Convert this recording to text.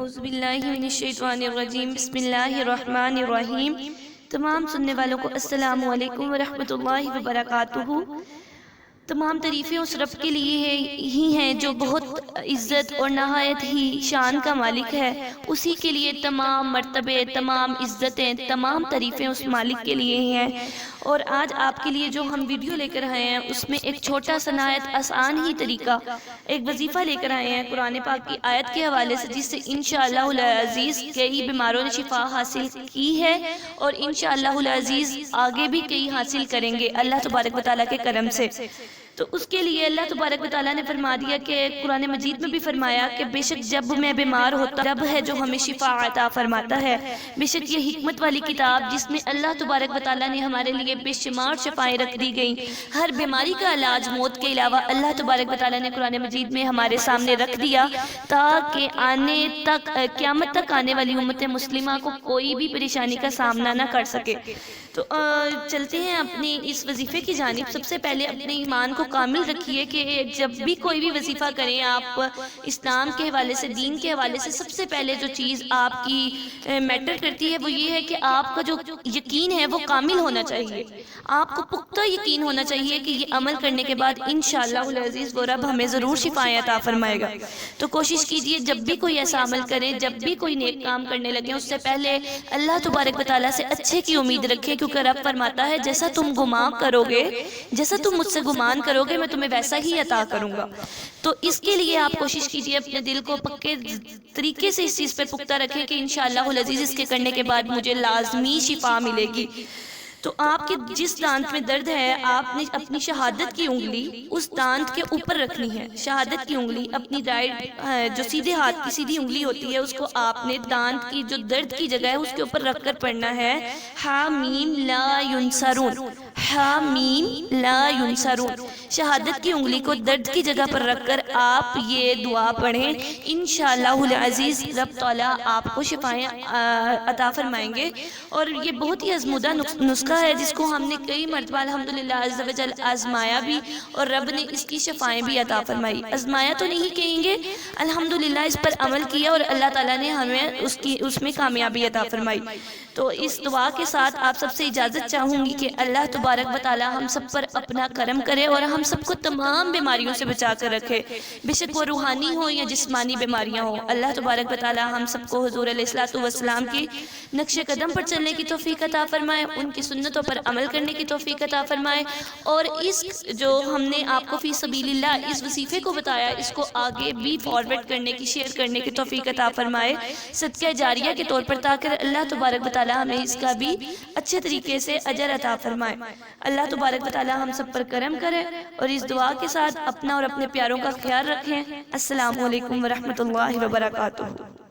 اعوذ باللہ من الشیطان الرجیم بسم اللہ الرحمن الرحیم۔ تمام سننے والوں کو السلام علیکم ورحمۃ اللہ وبرکاتہ۔ تمام تعریفیں اس رب کے لیے ہی ہیں جو بہت عزت اور نہایت ہی شان کا مالک ہے۔ اسی کے لیے تمام مرتبے، تمام عزتیں، تمام تعریفیں اس مالک کے لیے ہی ہیں۔ اور آج آپ کے لیے جو ہم ویڈیو لے کر آئے ہیں اس میں ایک چھوٹا سا نہایت آسان ہی طریقہ، ایک وظیفہ لے کر آئے ہیں قرآن پاک کی آیت کے حوالے سے، جس سے انشاءاللہ العزیز کئی بیماروں نے شفا حاصل کی ہے اور انشاءاللہ العزیز آگے بھی کئی حاصل کریں گے اللہ تبارک و تعالیٰ کے کرم سے۔ تو اس کے لیے اللہ تبارک و تعالیٰ نے فرما دیا کہ قرآن مجید میں بھی فرمایا کہ بے شک جب میں بیمار ہوتا رب ہے جو ہمیں شفا عطا فرماتا ہے۔ بے شک یہ حکمت والی کتاب جس میں اللہ تبارک و تعالیٰ نے ہمارے لیے بے شمار شفائیں رکھ دی گئیں، ہر بیماری کا علاج موت کے علاوہ اللہ تبارک و تعالیٰ نے قرآن مجید میں ہمارے سامنے رکھ دیا، تاکہ قیامت تک آنے والی امت مسلمہ کو کوئی بھی پریشانی کا سامنا نہ کر سکے۔ تو چلتے ہیں اپنی اس وظیفے کی جانب۔ سب سے پہلے اپنے ایمان کو کامل رکھیے کہ جب بھی کوئی بھی وظیفہ کریں آپ اسلام کے حوالے سے، دین کے حوالے سے، سب سے پہلے جو چیز آپ کی میٹر کرتی ہے وہ یہ ہے کہ آپ کا جو یقین ہے وہ کامل ہونا چاہیے۔ آپ کو پختہ یقین ہونا چاہیے کہ یہ عمل کرنے کے بعد انشاءاللہ العزیز وہ رب ہمیں ضرور شفائیں عطا فرمائے گا۔ تو کوشش کیجئے جب بھی کوئی ایسا عمل کریں، جب بھی کوئی نیک کام کرنے لگیں، اس سے پہلے اللہ تبارک و تعالیٰ سے اچھے کی امید رکھیں، کیونکہ رب فرماتا ہے جیسا تم گمان کرو گے، جیسا تم مجھ سے گمان کرو گے میں تمہیں ویسا ہی عطا کروں گا۔ تو اس کے لیے آپ کوشش کیجئے اپنے دل کو پکے طریقے سے اس چیز پہ پختہ رکھیں کہ انشاءاللہ العزیز اس کے کرنے کے بعد مجھے لازمی شفا ملے گی۔ تو آپ کے جس دانت میں درد ہے آپ نے اپنی شہادت کی انگلی اس دانت کے اوپر رکھنی ہے۔ شہادت کی انگلی اپنی رائٹ جو سیدھے ہاتھ کی سیدھی انگلی ہوتی ہے اس کو آپ نے دانت کی جو درد کی جگہ ہے اس کے اوپر رکھ کر پڑھنا ہے حامیم لا ینصرون، حامیم لا ینصرون۔ شہادت کی انگلی کو درد کی جگہ پر رکھ کر آپ یہ دعا پڑھیں، انشاءاللہ العزیز رب تعالیٰ آپ کو شفائیں عطا فرمائیں گے۔ اور یہ بہت ہی آزمودہ نسخہ ہے جس کو ہم نے کئی مرتبہ الحمدللہ عز و جل آزمایا بھی اور رب نے اس کی شفائیں بھی عطا فرمائی۔ آزمایا تو نہیں کہیں گے، الحمدللہ اس پر عمل کیا اور اللہ تعالیٰ نے ہمیں اس میں کامیابی عطا فرمائی۔ تو اس دعا کے ساتھ آپ سب سے اجازت چاہوں گی کہ اللہ تبارک و تعالیٰ ہم سب پر اپنا کرم کرے اور ہم سب کو تمام بیماریوں سے بچا کر رکھے، بے شک وہ روحانی ہوں یا جسمانی بیماریاں ہوں۔ اللہ تبارک و تعالیٰ ہم سب کو حضور علیہ الصلوۃ والسلام کی نقش قدم پر چلنے کی توفیق عطا فرمائے، ان کی سنتوں پر عمل کرنے کی توفیق عطا فرمائے، اور اس جو ہم نے آپ کو فی سبیل اللہ اس وظیفے کو بتایا اس کو آگے بھی فارورڈ کرنے کی، شیئر کرنے کی توفیق عطا فرمائے صدقہ جاریہ کے طور پر، تاکہ اللہ تبارک و تعالیٰ ہمیں اس کا بھی اچھے طریقے سے اجر عطا فرمائے۔ اللہ تبارک و تعالیٰ ہم سب پر کرم کرے اور اس دعا کے ساتھ اپنا اور اپنے پیاروں کا خیال رکھیں۔ السلام علیکم ورحمۃ اللہ وبرکاتہ۔